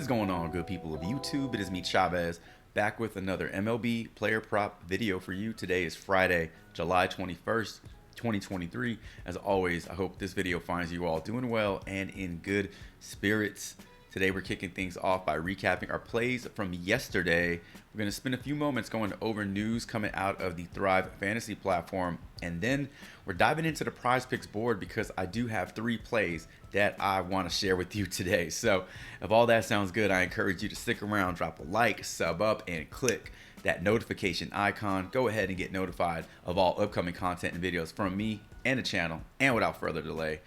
is going on, good people of YouTube? It is me, Chavez, back with another MLB player prop video for you. Today is Friday, July 21st, 2023. As always, I hope this video finds you all doing well and in good spirits. Today we're kicking things off by recapping our plays from yesterday. We're going to spend a few moments going over news coming out of the Thrive Fantasy platform, and then we're diving into the Prize Picks board because I do have 3 plays that I want to share with you today. So if all that sounds good, I encourage you to stick around, drop a like, sub up, and click that notification icon. Go ahead and get notified of all upcoming content and videos from me and the channel. And without further delay,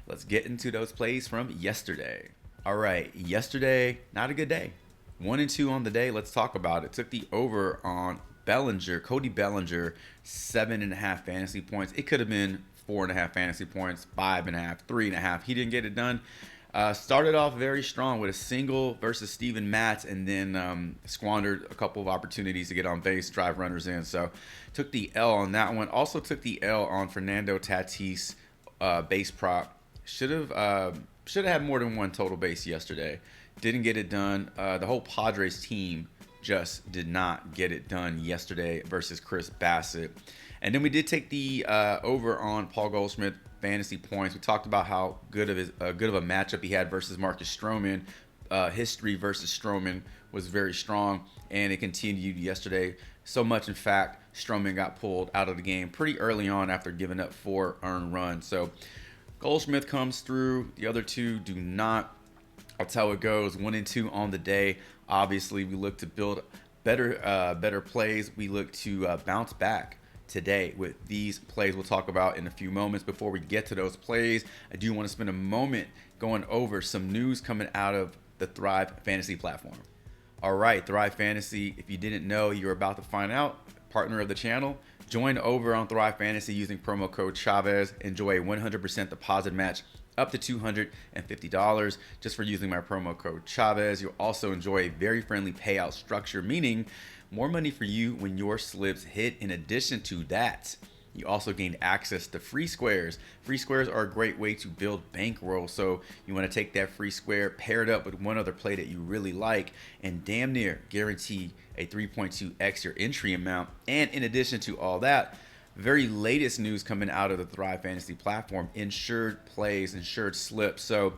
let's get into those plays from yesterday. All right, yesterday, not a good day. 1 and 2 on the day. Let's talk about it. Took the over on Bellinger, Cody Bellinger, 7.5 fantasy points. It could have been 4.5 fantasy points, 5.5, 3.5. He didn't get it done. Started off very strong with a single versus Steven Matz, and then squandered a couple of opportunities to get on base, drive runners in. So took the L on that one. Also took the L on Fernando Tatis, base prop. Should have had more than one total base yesterday. Didn't get it done. The whole Padres team just did not get it done yesterday versus Chris Bassett. And then we did take the over on Paul Goldschmidt fantasy points. We talked about how good of a matchup he had versus Marcus Stroman. History versus Stroman was very strong, and it continued yesterday. So much, in fact, Stroman got pulled out of the game pretty early on after giving up 4 earned runs. So Goldschmidt comes through. The other 2 do not. That's how it goes. 1 and 2 on the day. Obviously, we look to build better plays. We look to bounce back today with these plays we'll talk about in a few moments. Before we get to those plays, I do want to spend a moment going over some news coming out of the Thrive Fantasy platform. All right, Thrive Fantasy, if you didn't know, you're about to find out. Partner of the channel, join over on Thrive Fantasy using promo code Chavez. Enjoy a 100% deposit match up to $250 just for using my promo code Chavez. You'll also enjoy a very friendly payout structure, meaning more money for you when your slips hit. In addition to that, you also gain access to free squares. Free squares are a great way to build bankroll. So you want to take that free square, pair it up with one other play that you really like, and damn near guarantee a 3.2x your entry amount. And in addition to all that, very latest news coming out of the Thrive Fantasy platform, insured plays, insured slips. So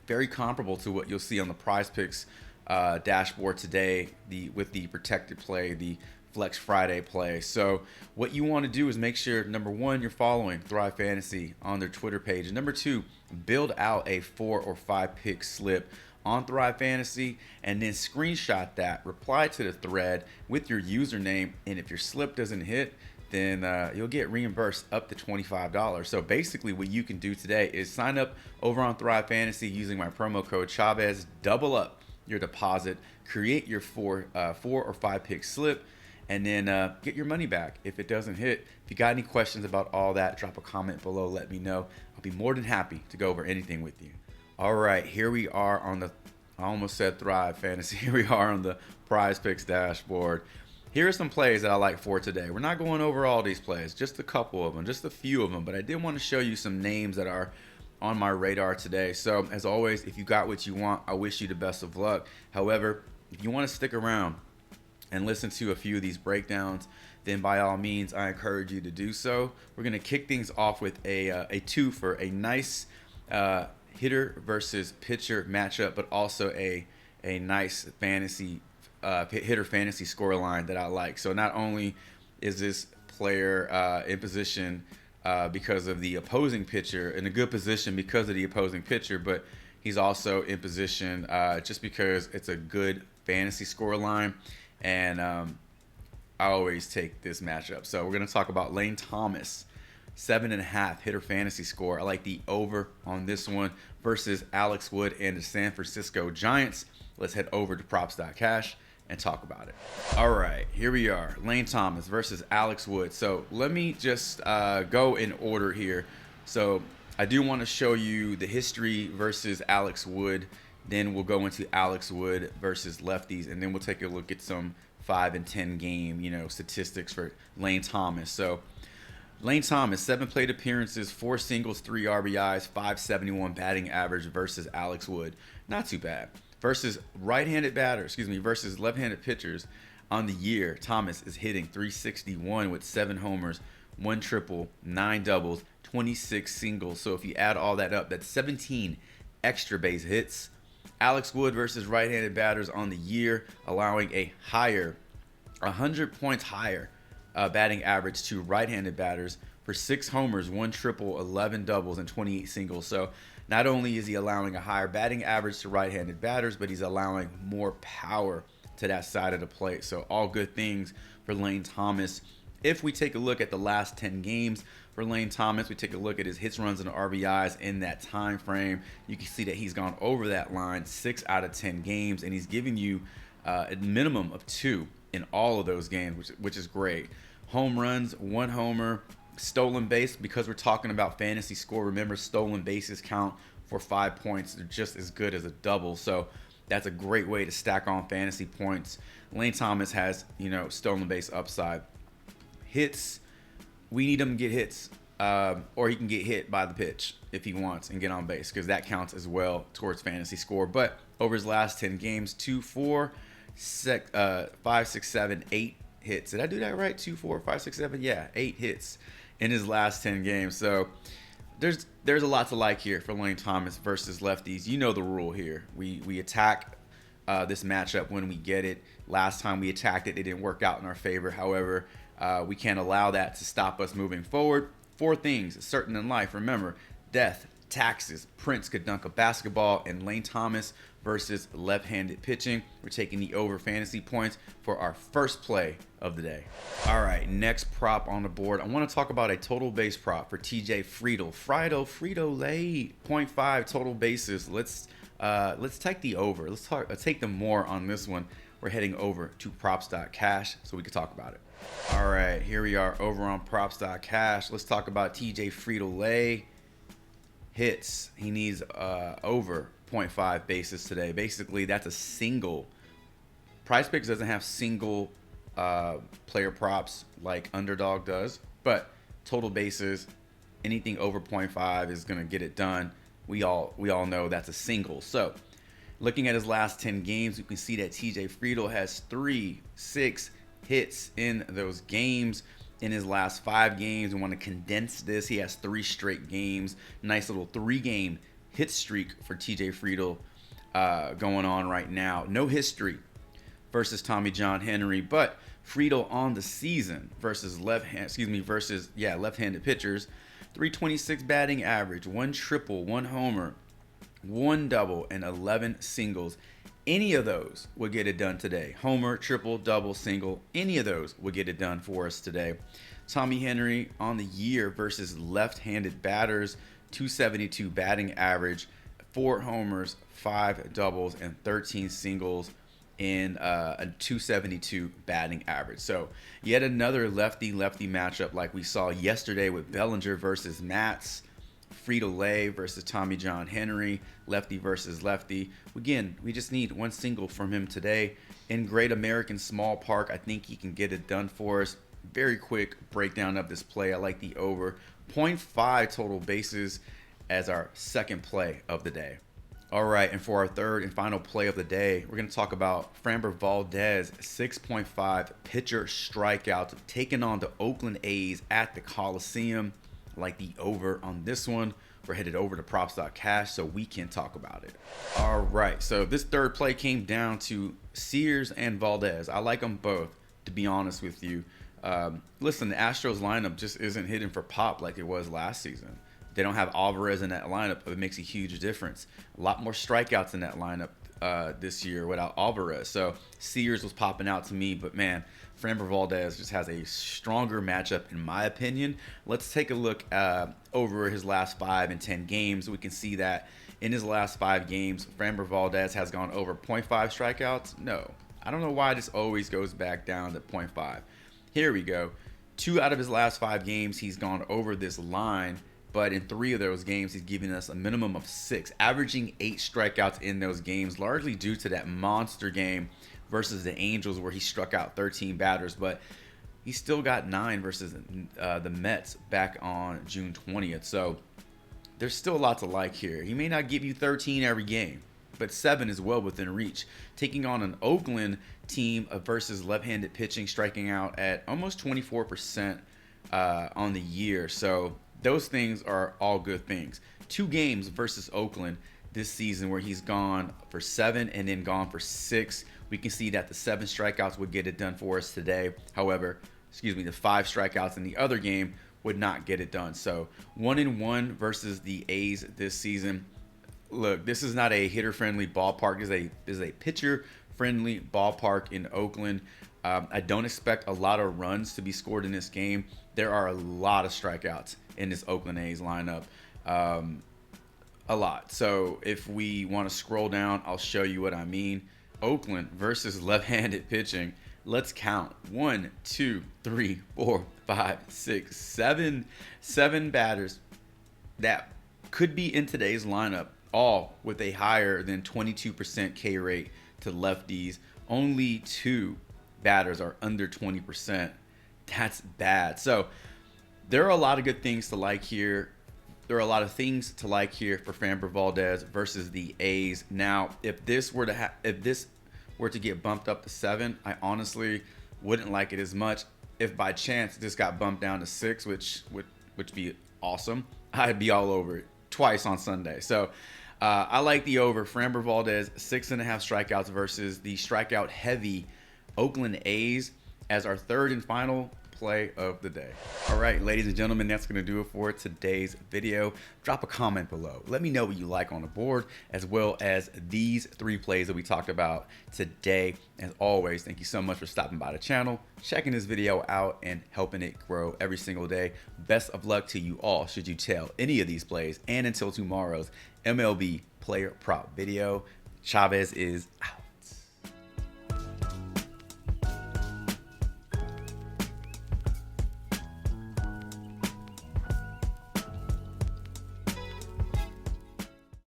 very comparable to what you'll see on the Prize Picks dashboard today, with the protected play, the Flex Friday play. So what you want to do is make sure, number 1, you're following Thrive Fantasy on their Twitter page. And number 2, build out a 4 or 5 pick slip on Thrive Fantasy, and then screenshot that, reply to the thread with your username, and if your slip doesn't hit, then you'll get reimbursed up to $25. So basically what you can do today is sign up over on Thrive Fantasy using my promo code Chavez, double up your deposit, create your 4 or 5 pick slip, and then get your money back if it doesn't hit. If you got any questions about all that, drop a comment below, let me know. I'll be more than happy to go over anything with you. All right, here we are on the, I almost said Thrive Fantasy, here we are on the Prize Picks dashboard. Here are some plays that I like for today. We're not going over all these plays, just a couple of them, just a few of them, but I did want to show you some names that are on my radar today. So as always, if you got what you want, I wish you the best of luck. However, if you want to stick around and listen to a few of these breakdowns, then by all means, I encourage you to do so. We're going to kick things off with a 2 for a nice hitter versus pitcher matchup, but also a nice fantasy hitter fantasy score line that I like. So not only is this player in position because of the opposing pitcher, in a good position because of the opposing pitcher, but he's also in position just because it's a good fantasy score line, and I always take this matchup. So we're going to talk about Lane Thomas, 7.5 hitter fantasy score. I like the over on this one versus Alex Wood and the San Francisco Giants. Let's head over to props.cash and talk about it. All right, here we are. Lane Thomas versus Alex Wood. So let me just go in order here. So I do want to show you the history versus Alex Wood. Then we'll go into Alex Wood versus lefties, and then we'll take a look at some 5 and 10 game, statistics for Lane Thomas. So Lane Thomas, 7 plate appearances, 4 singles, 3 RBIs, 571 batting average versus Alex Wood. Not too bad. versus right-handed batters, versus left-handed pitchers on the year, Thomas is hitting 361 with 7 homers, 1 triple, 9 doubles, 26 singles. So if you add all that up, that's 17 extra base hits. Alex Wood versus right-handed batters on the year, allowing a higher, 100 points higher batting average to right-handed batters for 6 homers, 1 triple, 11 doubles, and 28 singles. So not only is he allowing a higher batting average to right-handed batters, but he's allowing more power to that side of the plate. So all good things for Lane Thomas. If we take a look at the last 10 games for Lane Thomas, we take a look at his hits, runs, and RBIs in that time frame. You can see that he's gone over that line 6 out of 10 games, and he's giving you a minimum of 2 in all of those games, which is great. Home runs, 1 homer. Stolen base, because we're talking about fantasy score, remember stolen bases count for 5 points. They're just as good as a double. So that's a great way to stack on fantasy points. Lane Thomas has, stolen base upside. Hits, we need him to get hits, or he can get hit by the pitch if he wants and get on base, because that counts as well towards fantasy score. But over his last 10 games, 2, 4, 5, 6, 7, 8 hits. Did I do that right? 2, 4, 5, 6, 7? Yeah, 8 hits in his last 10 games. So there's a lot to like here for Lane Thomas versus lefties. You know the rule here. We attack this matchup when we get it. Last time we attacked it, it didn't work out in our favor. However, we can't allow that to stop us moving forward. 4 things certain in life. Remember, death, taxes, Prince could dunk a basketball, and Lane Thomas versus left-handed pitching. We're taking the over fantasy points for our first play of the day. All right, next prop on the board. I want to talk about a total base prop for TJ Frito-Lay, 0.5 total bases. Let's take the over. Let's take the more on this one. We're heading over to props.cash so we can talk about it. All right, here we are over on props.cash. Let's talk about TJ Frito-Lay. Hits. He needs over 0.5 bases today. Basically, that's a single. PrizePicks doesn't have single player props like Underdog does, but total bases, anything over 0.5 is going to get it done. We all know that's a single. So looking at his last 10 games, you can see that TJ Frito has 3, 6 hits in those games. In his last 5 games, we want to condense this. He has 3 straight games. Nice little 3-game hit streak for TJ Frito going on right now. No history versus Tommy John Henry, but Frito on the season versus left-handed pitchers. 326 batting average, 1 triple, 1 homer, 1 double, and 11 singles. Any of those would get it done today. Homer, triple, double, single, any of those would get it done for us today. Tommy Henry on the year versus left-handed batters, 272 batting average, 4 homers, 5 doubles, and 13 singles in a 272 batting average. So yet another lefty-lefty matchup like we saw yesterday with Bellinger versus Matz. Frito-Lay versus Tommy John Henry, lefty versus lefty. Again, we just need 1 single from him today. In Great American Small Park, I think he can get it done for us. Very quick breakdown of this play. I like the over. 0.5 total bases as our second play of the day. All right, and for our third and final play of the day, we're going to talk about Framber Valdez, 6.5 pitcher strikeouts, taking on the Oakland A's at the Coliseum. Like the over on this one. We're headed over to props.cash so we can talk about it. All right, so this third play came down to Sears and Valdez. I like them both, to be honest with you. Listen, the Astros lineup just isn't hitting for pop like it was last season. They don't have Alvarez in that lineup, but it makes a huge difference. A lot more strikeouts in that lineup this year without Alvarez. So Sears was popping out to me, but man, Framber Valdez just has a stronger matchup in my opinion. Let's take a look over his last 5 and 10 games. We can see that in his last 5 games, Framber Valdez has gone over 0.5 strikeouts. No, I don't know why this always goes back down to 0.5. Here we go. 2 out of his last 5 games, he's gone over this line. But in 3 of those games, he's giving us a minimum of 6, averaging 8 strikeouts in those games, largely due to that monster game versus the Angels where he struck out 13 batters. But he still got 9 versus the Mets back on June 20th. So there's still a lot to like here. He may not give you 13 every game, but 7 is well within reach. Taking on an Oakland team versus left-handed pitching, striking out at almost 24% on the year. So those things are all good things. 2 games versus Oakland this season where he's gone for 7 and then gone for 6. We can see that the 7 strikeouts would get it done for us today. However, the 5 strikeouts in the other game would not get it done. So 1-1 versus the A's this season. Look, this is not a hitter-friendly ballpark. This is a pitcher-friendly ballpark in Oakland. I don't expect a lot of runs to be scored in this game. There are a lot of strikeouts in this Oakland A's lineup. A lot. So if we want to scroll down, I'll show you what I mean. Oakland versus left-handed pitching. Let's count. 1, 2, 3, 4, 5, 6, 7. 7 batters that could be in today's lineup, all with a higher than 22% K rate to lefties. Only 2 batters are under 20%. That's bad. So there are a lot of good things to like here. There are a lot of things to like here for Framber Valdez versus the A's. Now, if this were to get bumped up to 7, I honestly wouldn't like it as much. If by chance this got bumped down to 6, which would be awesome, I'd be all over it twice on Sunday. So I like the over. Framber Valdez 6.5 strikeouts versus the strikeout heavy Oakland A's as our third and final play of the day. All right, ladies and gentlemen, that's going to do it for today's video. Drop a comment below. Let me know what you like on the board, as well as these 3 plays that we talked about today. As always, thank you so much for stopping by the channel, checking this video out, and helping it grow every single day. Best of luck to you all should you tail any of these plays, and until tomorrow's MLB player prop video, Chavez is out.